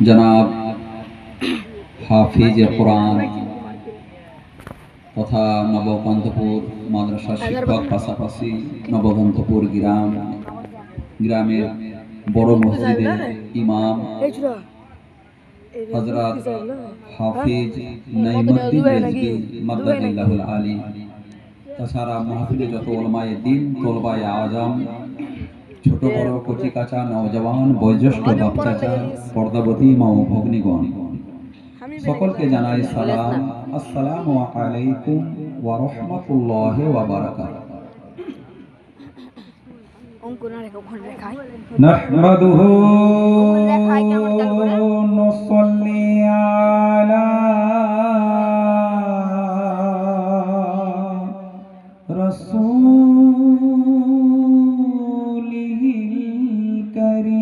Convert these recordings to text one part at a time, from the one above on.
জনাব হাফিজ কোরআন তথা নবকান্তপুর মাদ্রাসা শিক্ষক, পাশাপাশি নবকান্তপুর গ্রামের বড় মসজিদের ইমাম হযরত হাফিজ নাইমুদ্দিন রিজভী মাদ্দাদাল্লাহুল আলী, তাছাড়া মাহফিলে যত উলামায়ে দ্বীন, তলবায়ে আযম, ছোট বড় কচি কাঁচা নওজওয়ান, বয়োজ্যেষ্ঠ বাপ চাচা, পর্দাবতী মা ও ভগ্নীগণ, সকলকে জানাই সালাম। আসসালামু আলাইকুম ওয়া রাহমাতুল্লাহি ওয়া বারাকাতুহু। নাহমাদুহু নুসাল্লি আলা রাসূলিহিল কারীম।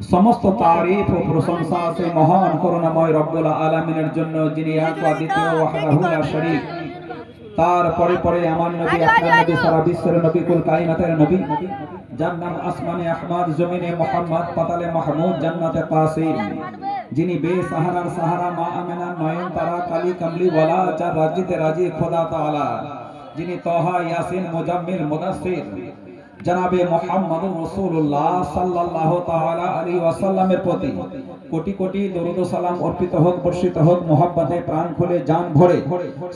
সমস্ত তারিফ ও প্রশংসা আছে মহান করুণাময় রব্বুল আলামিনের জন্য, যিনি এক অদ্বিতীয় ওয়াহদাহু লা শরীক। তারপরে পরে আমার নবী, আপনার নবী, সারা বিশ্বের নবী, কুল কায়নাতের নবী, যার নাম আসমানে আহমদ, জমিনে মোহাম্মদ, পাতালে মাহমুদ, জান্নাতে কাসিম, যিনি বেসাহারার সাহারা, মা আমেনার নয়ন তারা, কালী কামলি ওয়ালা, যার রাজ্যতে রাজি খোদা তাআলা, যিনি তহা, ইয়াসিন, মুজাম্মিল, মুদাসসির, জনাবে মুহাম্মদুর রাসূলুল্লাহ সাল্লাল্লাহু তাআলা আলাইহি ওয়াসাল্লামের প্রতি কোটি কোটি দরুদ ও সালাম অর্পিত হোক, বর্ষিত হোক মোহাব্বতে, প্রাণ খুলে, জান ভরে,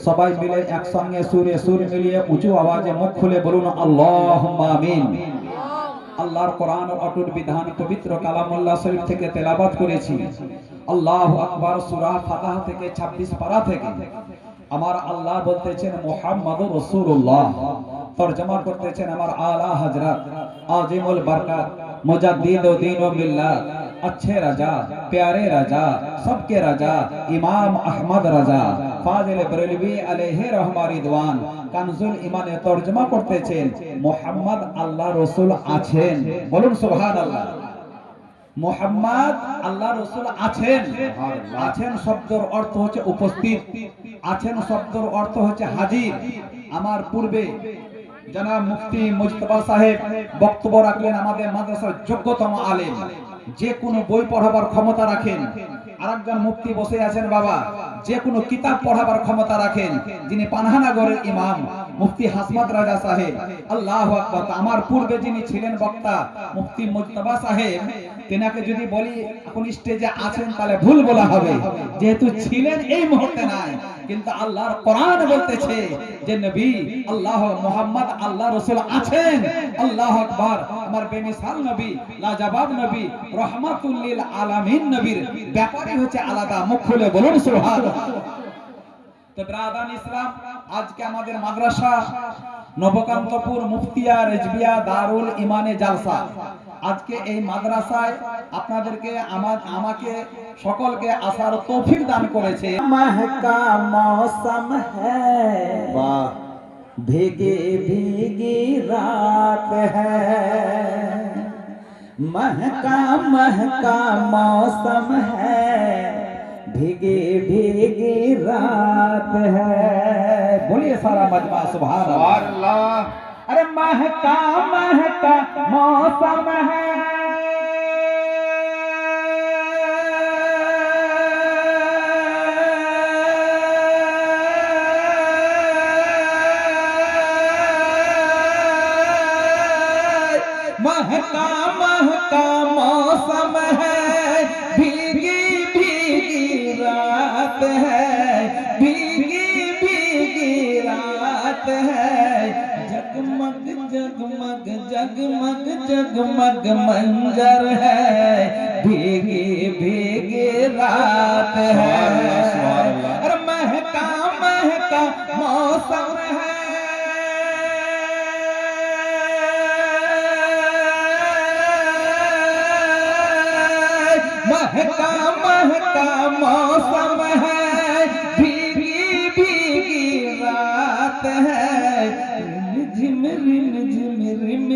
সবাই মিলে একসঙ্গে সুরে সুর মিলিয়ে উঁচু আওয়াজে মুখ খুলে বলুন আল্লাহুম্মা আমিন। আল্লাহর কোরআন ও অটুট বিধান পবিত্র কালামুল্লাহ শরীফ থেকে তেলাওয়াত করেছি। আল্লাহু আকবার, সূরা ফাতিহা থেকে 26 পারা থেকে আমার আল্লাহ বলতেছেন মুহাম্মাদুর রাসূলুল্লাহ, তরজমা করতেছেন আমার আলা হযরত আজিমুল বরকত মুজাদ্দিদ দ্বীন ও মিল্লাত, अच्छे राजा, प्यारे राजा, सबके राजा, इमाम अहमद राजा फाजिल बरेलवी अलैहि रहमा रिदवान কানজুল ইমানে তরজমা করতেছেন মুহাম্মদ আল্লাহ রাসূল আছেন। বলুন সুবহানাল্লাহ। মুহাম্মদ আল্লাহ রাসূল আছেন। আছেন শব্দের অর্থ হচ্ছে উপস্থিত, আছেন শব্দের অর্থ হচ্ছে হাজির। আমার পূর্বে জনাব মুফতি মুজতবা সাহেব বক্তব্য রাখলেন, আমাদের মাদ্রাসার যোগ্যতম আলেম, যে কোনো বই পড়াবার ক্ষমতা রাখেন। আরেকজন মুফতি বসে আছেন বাবা, যে কোনো কিতাব পড়াবার ক্ষমতা রাখেন, যিনি পানাহানগরের ইমাম মুফতি হাসমাত রাজা সাহেব। আল্লাহু আকবার। আমার পূর্বে যিনি ছিলেন বক্তা মুফতি মুজতবা সাহেব, তেনাকে যদি বলি এখন স্টেজে আছেন তাহলে ভুল বলা হবে, যেহেতু ছিলেন এই মুহূর্তে নাই। কিন্তু আল্লাহর কোরআন বলতেছে যে নবী আল্লাহ মুহাম্মদ আল্লাহ রাসূল আছেন। আল্লাহু আকবার। আমার বেমিসাল নবী, লাজবাব নবী, রাহমাতুল লিল আলামিন নবীর ব্যাপারই হচ্ছে আলাদা। মুখ খুলে বলুন সুবহানাল্লাহ। তো ব্রাদান ইসলাম, আজকে আমাদের মাদ্রাসা নবকান্তপুর মুফতিয়া রিজভিয়া দারুল ইমানে জালসা, আজকে এই মাদ্রাসায় আপনাদেরকে আমাকে সকলকে আসার তৌফিক দান করেছে। महका मौसम है, वाह, भीगी भीगी रात है, महका महका मौसम है, भीगी भीगी रात है। बोलिए सारा मजमा सुभान अल्लाह। अरे महका महका मौसम है, महका महका मौसम है, भीगी भीगी रात है, भीगी भीगी रात है, जगमग जगमग जग जगमग जगमग मंजर है, भीगी भीगी रात है, और महका महका मौसम है, महका महका मौसम है, भीगी भीगी रात है, रिम झिम रिम झिम रिम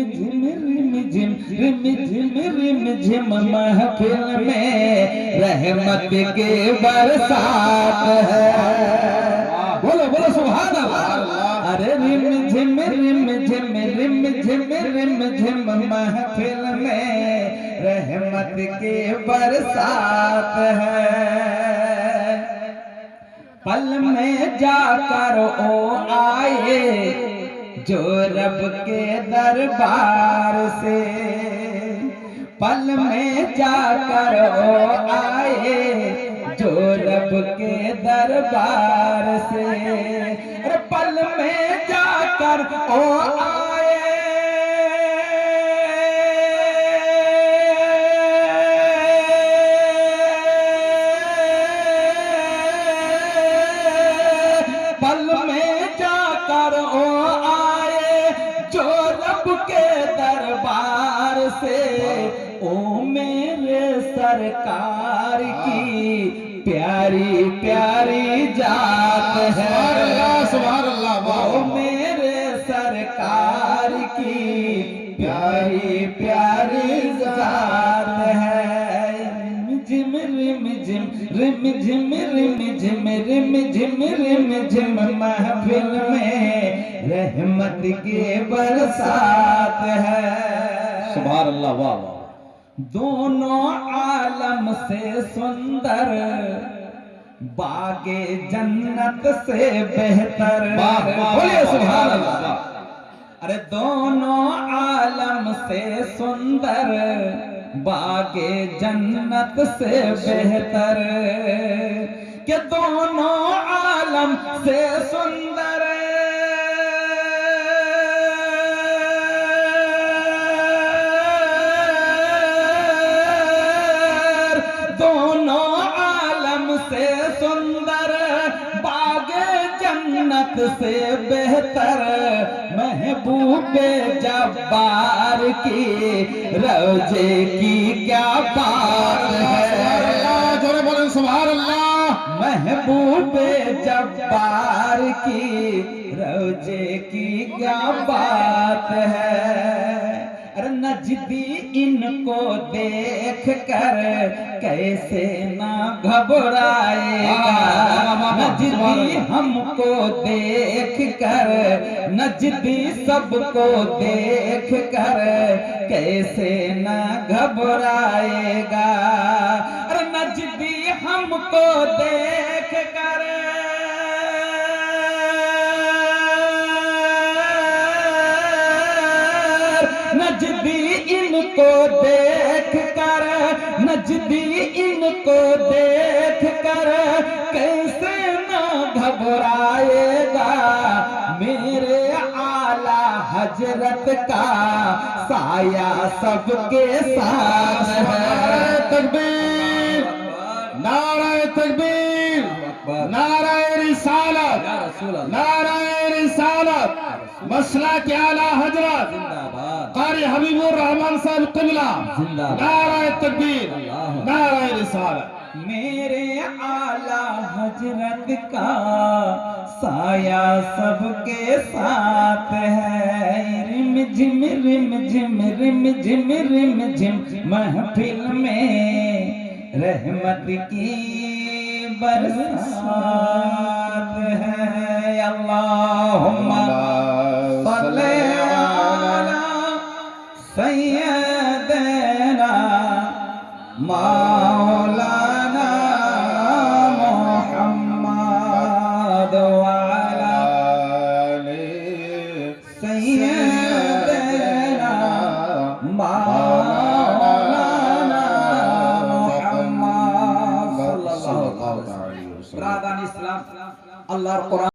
झिम रिम झिम रिम झिम महफिल में रहमत के बरसात है। बोलो बोलो सुभान अल्लाह। अरे रिम झिम रिम झिम रिम झिम रिम झिम महफिल में रहमत के बरसात है। पल में जाकर ओ आए जो रब के दरबार से, पल में जाकर ओ आए जो रब के दरबार से, अरे पल में जाकर ओ आए पल में जाकर ओ आए जो रब के दरबार से, ओ मेरे सरकार की प्यारी प्यारी जात है, सुभान अल्लाह। ओ मेरे सरकार की प्यारी प्यारी जात है। रिम झिम रिम झिम रिम झिम रिम झिम रिम झिम महफिल में रहमत के बरसात है। सुभान अल्लाह। वाह। दोनों आलम से सुंदर, बागे जन्नत से बेहतर। बोलिए सुभान अल्लाह। अरे दोनों आलम से सुंदर, बागे जन्नत से बेहतर, के दोनों आलम से सुंदर, दोनों आलम से सुंदर, बागे जन्नत से बेहतर, महबूबे जब्बार की रोजे की क्या बात है। जोरे बोलें सुभान अल्लाह। महबूबे जब्बार की रोजे की क्या बात है। अरे नजदी इनको देख कर कैसे ना घबराएगा, नजदी हमको देख कर, नजदी सबको देख कर कैसे ना घबराएगा। अरे नजदी हमको देख कर, नजदी इनको देख कर, नजदी इनको देख कर कैसे ना घबराएगा। मेरे आला हजरत का साया सबके साथ है। तकबीर, नारे तकबीर, नारे रिसालत, नारे रिसालत, मसला के आला हजरत कारी हबीबुर रहमान साहब क़िबला जिंदाबाद। नारे तकबीर, नारे रिसालत। मेरे आला हजरत का साया सबके साथ है। रिम झिम रिम झिम रिम झिम रिम झिम महफिल में रहमत की बरसात है। अल्लाहुम्मा सल्ले अला सय्यदना